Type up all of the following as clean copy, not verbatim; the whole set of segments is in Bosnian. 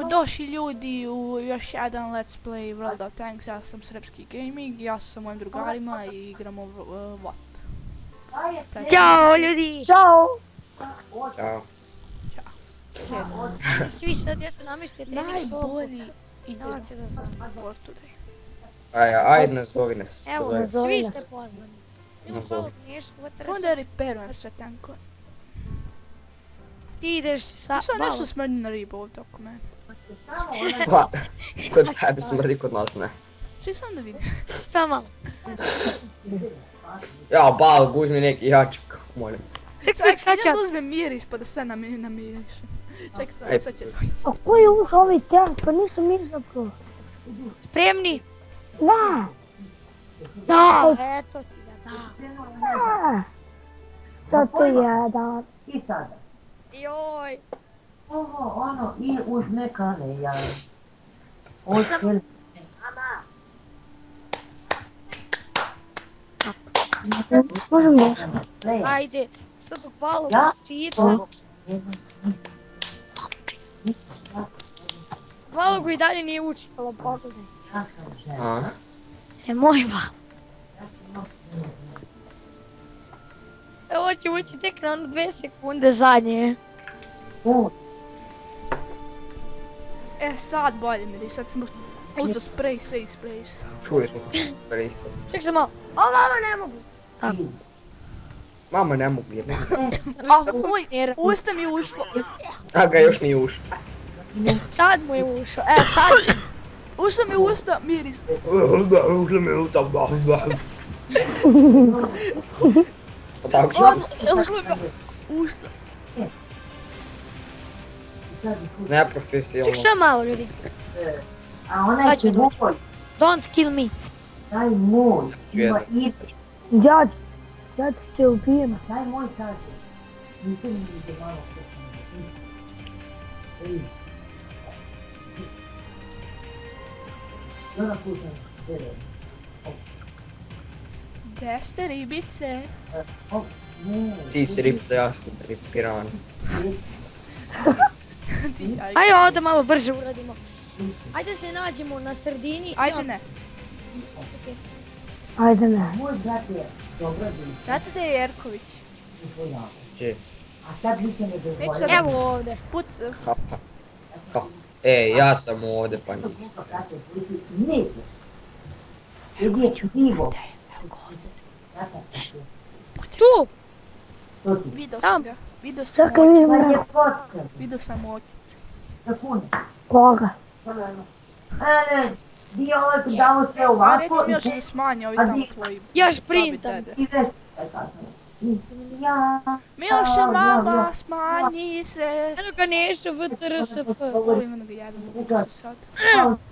Došli ljudi u još jedan Let's Play World of Tanks, ja sam Srpski Gaming, ja sam sa mojim drugarima i igramo WOT. Ćao ljudi! Ćao! Ćao. Svi sad ja se namještite Najbolji igra Neću da sam. for today. Ajde nazovi nas. Evo, Pozdrav. svi ste pozvani. Bilo Nazovi. malo nešto, Samo da reperujem sve tankove. ti ideš sa Sad nešto balom. smrdi na ribu ovdje oko mene. Pa, kod tebe smrdi, kod nas ne. Čekaj sam da vidim. Samo malo. Ja, bal, uzmi neki jačak, molim. Čekaj, sad ću ja ja. da uzmem miris pa da sve namirišem. Čekaj, sad će doći. A ko je ušao ovaj tank? Pa nisam izabrao. Spremni? Da! Da! Eto ti ga, da. Da! 101. I sada. Joj. Ovo, ono, i uz mekane jaje. Oćel. Možemo da ušao. Ajde. Sad dok malo Ja? čita. Malo go i dalje nije učitalo, pogledaj. A? Moj val. Evo će ući tek na ono 2 sekunde zadnje. Sad bolje miris, sad sam uzeo sprej, sve i sprej. Čuli smo kako se prisa. Ček se malo. O, mama, ne mogu. Mama ne mogu jer ne. A, uj, usta mi ušlo. A ga još nije ušao. Sad mu je ušao. Evo, sad. Ušlo mi usta, miris. Ušao mi usta. Pa tako ću. Ušlo mi usta. Neprofesionalno. Ček sad malo, ljudi. A onaj Sad će ti doći. moj, Don't kill me. taj moj, ima i Ja ću te ubijem. taj moj kaže. Nisam mi se malo Ej. Ona puta, Gde ste ribice? Ti si ribica, ja sam piran. Ajde, ovdje malo brže uradimo. Ajde se nađemo na sredini. Ajde ne. Ajde ne. Moj brat je dobro bio. Znate da je Jerković? Gdje? A sad više ne dozvoljava. Evo ovdje. Put, Ha, ha. Ha. Ja sam ovdje pa ništa. Ne. Gdje je pivo? evo ga ovdje. Tu! To ti. Video Tam. sam ga. Video sam Čekaj, okice. vidim Ma je ne. fotka. Video sam okice. Da pune. Koga? Ne, di ovo ću dao sve A ovako. reci mi još da smanje ovi tamo tvoji. Još babi printam. dede. I već. Ja. Miloše mama, smanji se. Eno ga nešu VTRSP. Ovo ima da ga jebim sad.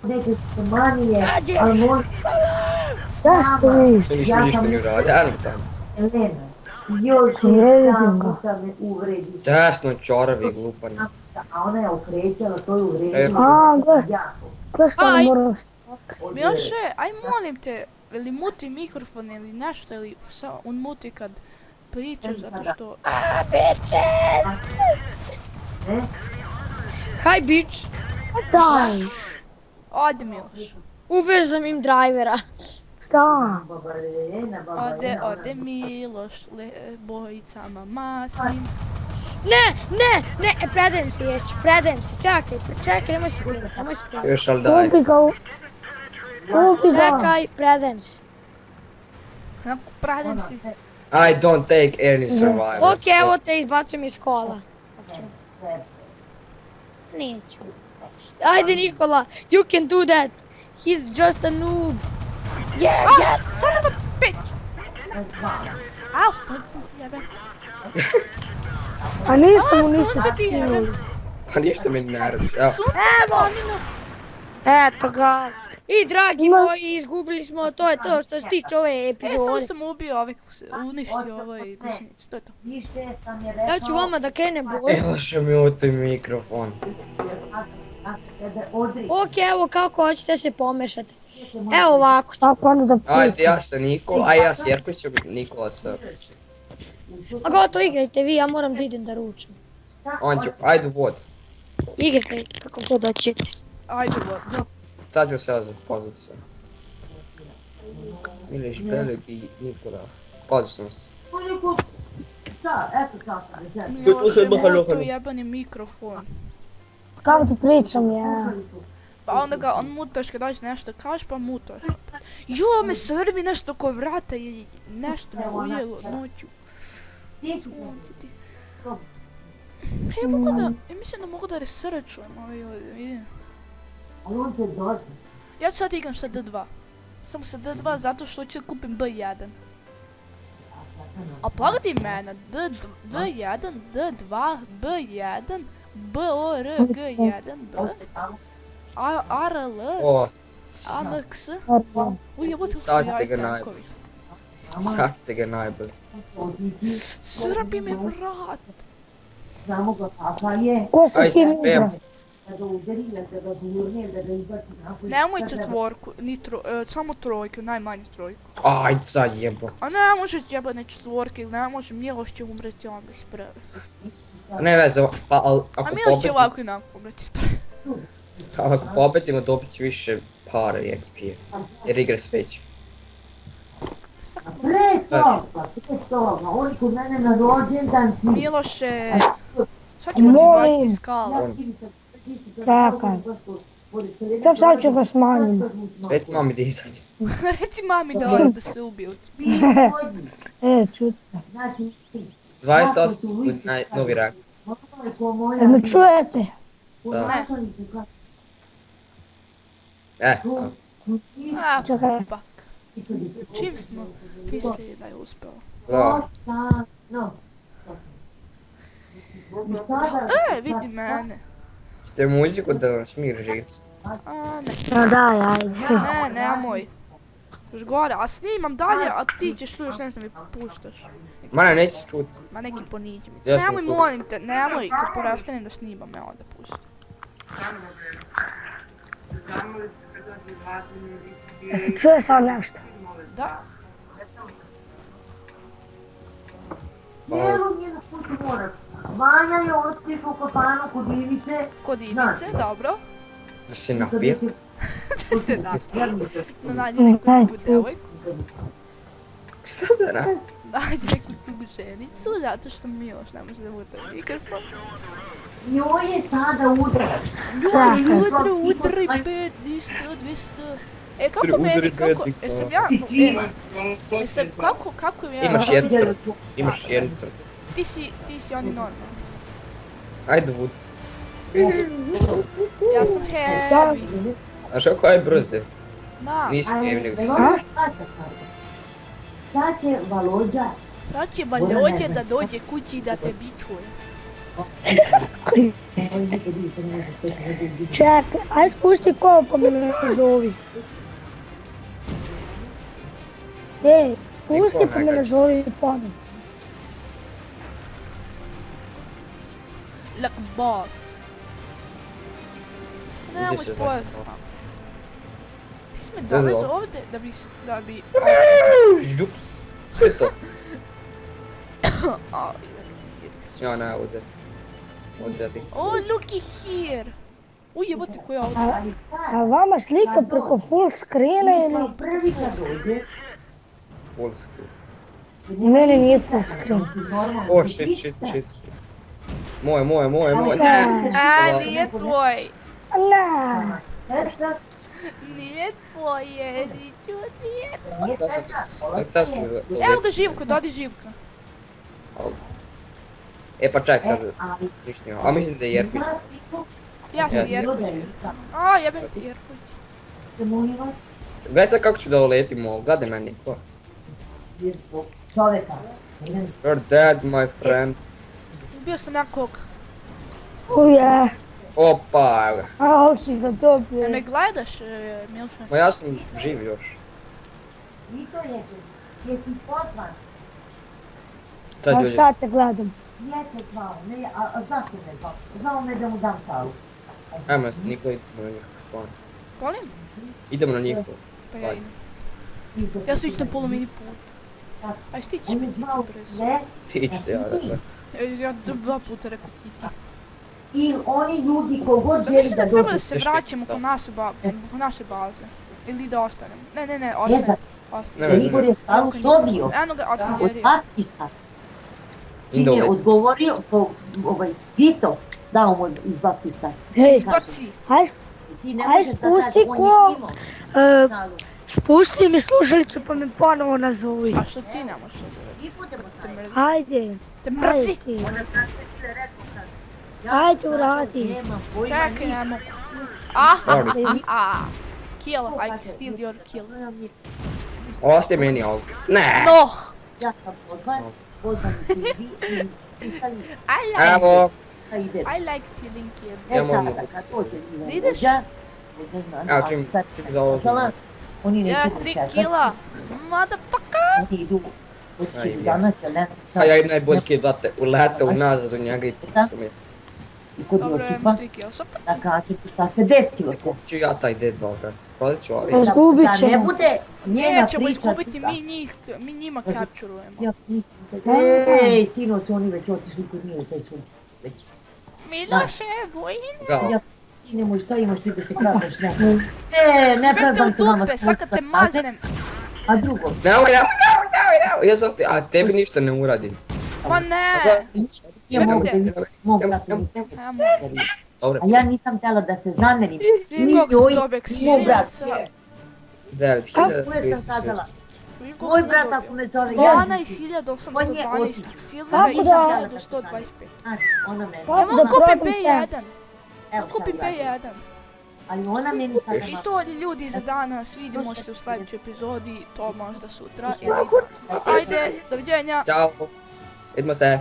Neke se manije, Gađe. ali moj Da ste vi? To nismo ništa ni uradili, ajmo tamo. Elena. Još Ne je vidim tamo ga. da me uvredi. Desno čoravi glupani. A ona je okrećala, to je uvredila. A, gle, Jako. gle što Aj. moraš. Miloše, aj molim te, ili muti mikrofon ili nešto, ili unmuti kad pričaš, zato što... Bitches! Ne? Hi bitch! Daj, Ode Miloš, Ubio sam im drivera. šta? Baba Elena, baba ode Miloš, bojicama masnim. Ne, predajem se ješću, predajem se, čekaj, nemoj se prinati, nemoj se prinati. Još ali daj. Ubi ga. Ubi ga. Čekaj, predajem se. Onako, pradem si. I don't take any survivors. Ok, evo te izbacujem iz kola. Neću. Ajde Nikola, you can do that. He's just a noob. Yeah! Son of a bitch! Au, sunce ti jebe. A ništa mu niste sunce ti jebe. skinuli. Pa ništa mi ne radiš, evo. Sunce te mamino. Eto ga. I dragi moji, izgubili smo, to je to što se tiče ove Samo epizode. sam ubio ove, kako se uništio ovaj gusenicu, to je to. Više sam je rekao. Ja ću vama da krenem bolje. Evo še mi otoj mikrofon. Kada odri. Ok, evo kako hoćete se pomešati. Evo ovako. Tako onda da Ajde, pričam. ja sam Nikola, a ja s Jerkovićem, Nikola sa... A gotovo igrajte vi, ja moram da idem da ručam. On će, ajde u vod. Igrajte kako god hoćete. Ajde, vod. Sad ću se ja zapozit se. Miliš Beleg i Nikola. Pozit sam se. Koliko? Šta? Eto sad sam već. Miloše, moto jebani mikrofon. Kako ti pričam ja? Pa onda ga on mutaš kad dođe nešto da kažeš pa mutaš. Jo, me svrbi nešto ko vrata i nešto me ujelo noću. Sunce ti. Ja mogu da, ja mislim da mogu da researchujem ovaj ovdje, vidim. Ali on će doći. Ja ću sad igram sa D2. Samo sa D2 zato što ću kupim B1. A pogledaj mene, D1, D2, B1, BOR, G1, B, ARL, O, AMX. Uj, evo ti Sad uspiju ste ga tankovi. sad ste ga najbolji. Svrbi me vrat. Znamo ga papa je. Ko se Aj ti se spremam. Da ga udari, da ga gurne, da ga izbaci napolje. Nemoj četvorku, ni samo trojku, najmanju trojku. Aj, sad jebo. A ne može jebane četvorke ili ne može, Miloš će umreti on bez prve. Ne veze, pa A ako Miloš će pobedimo, ovako i onako umreti s prve. ako pobedimo dobit će više para i XP-a. Jer igra sveće. Pre toga, oni kod mene na rođendan si. Miloše, sad ćemo ti baciti skalu. Čekaj. To sad ću ga smanjim. Reci mami da izađe. Reci mami da ode da se ubiju. Čuti. Znači, 28 su novi rak. Jel me čujete? Ne. A, Čekaj. pak. Čim smo mislili da je uspeo? Da. Vidi mene. Ćete muziku da vam smiri živci. A, ne. No daj, ajde. Ne, nemoj. Još gore, a snimam dalje, a ti ćeš tu još nešto mi puštaš. Ma ne, neće se čuti. Ma neki poniđi mi. Ja sam Nemoj, super. molim te, nemoj, kad prestanem da snimam, me onda pušti. Čuje sad nešto. Da, Cijelu njenu kuću moraš. Vanja je otišao u kafanu kod Ivice. kod Ivice, dobro. Da se napije. Da se nastavi. Da nađe neku drugu devojku. Šta da radi? Nađe neku drugu ženicu, zato što Miloš ne može da vuta mikrofon. Njoj je sada udar. Joj, jutro, udri 5, 200, 200. E, kako meni, kako, jesam ja, jesam, kako ja, Imaš jednu crtu. Imaš jednu crtu. ti si oni normalni. Ajde vud. Ja sam heavy. Znaš kako je brze? Da, Nisi heavy nego si. Sad će Valođa. sad će Valjođe da dođe kući da te bičuje. Čekaj, aj spusti kolo pa me ne zovi. Ej, spusti pa me ne zovi ponovno. Like boss. Nemoj se spojati znači? Ti si me Da, dovezu da. ovdje da bi... Žups. Sve to. A, jebem ti miris. Ja ne, ovdje. Ovdje ti. Oh, looky here. Uj, jebote koji auto. A vama slika preko full screena ili? Prvi kad dođe. Full screen. Meni nije full screen. O, shit. Moje. A, nije tvoj. Ne. Nije tvoje, Liću, nije tvoje. Da sam Evo ga Živko, dodi Živka. E pa ček sad. Ništa nema. A mislim da je Jerpić. Ja sam Jeste. Jerković. A, jebem ti Jerković. Gledaj sad kako ću da uletim ovo. Gledaj meni. Ko? Čoveka. You're dead, my friend. Ubio sam ja koga. Uje. Opa, evo ga. A, ovo si ga dobio. Me gledaš, Milša? Ma ja sam živ još. I to je. Jesi pozvan? Sad A ljudi. sad te gledam. Jeste zvao. Ne, a zašto me zvao? Zvao me da mu dam kalu. Ajmo, Nikola, idemo na njihov spawn. Volim? Idemo na njihov. Pa ja idem. Ja sam ići na polomini put. Aj stići On me je ti zvao brzo. sve. Stiću te, ja, dakle. Ja 2 puta rekao ti. I oni ljudi kogod Da želi mislim da da treba dođe. da se Još vraćamo nešto. kod naše baze. Ili da ostanemo. Ne, Ne, ostanemo. da, Ostanemo. Ne, Igor je stavu dobio Eno ga od artiljerije. Batista. Čim je odgovorio, pitao, dao mu iz Batista. Hej, Skoci! aj, Ti ne Aj, možeš da spusti kažeš, on je ko- imao e, salu. spusti mi slušalicu pa me ponovo nazovi. A što ti ne možeš da I budemo te sad. mrzi? Ajde, Te mrzi! ajde ti. Ona tako je rekao sad. Ajde, sam uradi. zato nemam pojma Čekaj, ništa. ne mogu. Ah. Sorry. Kill, I can steal your kill. Ostaje meni ovdje. Ne! No! Ja sam pozvan iz TV i pristali I like, Evo, da ide. I like stealing kill. E Ja moram sada, da kad dođe Ivan Da ideš? Vođa, Evo, čim za ovo uzmem. oni Ja, neće 3 čekati, killa. Motherfucker! oni idu otići Ajde. danas, jel ne? Pa ja im najbolji kill, brate, ulete unazad u njega i pucam je. I kod Dobro, Josipa, imam 3 kill. Super. da kažu šta se desilo se. Ću ja taj D2, brate. Prodat ću ovi. Izgubit Da ne ćemo. bude njena Nećemo priča. izgubiti, mi njima capturujemo. Ja mislim da... Ej, sinoć oni već otišli kod nje u taj sud. Već. Miloše, vojin? Gao. Ja, ti nemoj, šta imaš ti da se kradeš, ne? Ne Bek te pravdam u se vama. dupe, sad kad te maznem. A drugo, Nemoj. Ja sam ti, a tebi ništa ne uradim. Ma ne! ja mogu da Brate. vidim mog brata. Nemo. Dobro, A ja nisam htjela da se zamerim. Vidi kog si dobio moj brat. eksperijenca. 9.000. Uvijek sam kazala, Vidi kog moj sam brat dobio. ako me zove, ja 12.812 silvera Kako i da? 1125. Znaš, ona meni. Kako Ja mogu da kupim probam P1. Evo Mogu kupim šta uradim. P1. Ali ona meni sada I to ljudi za danas, vidimo se u sljedećoj epizodi, to možda sutra. Ajde, doviđenja. Ćao. Vidimo se.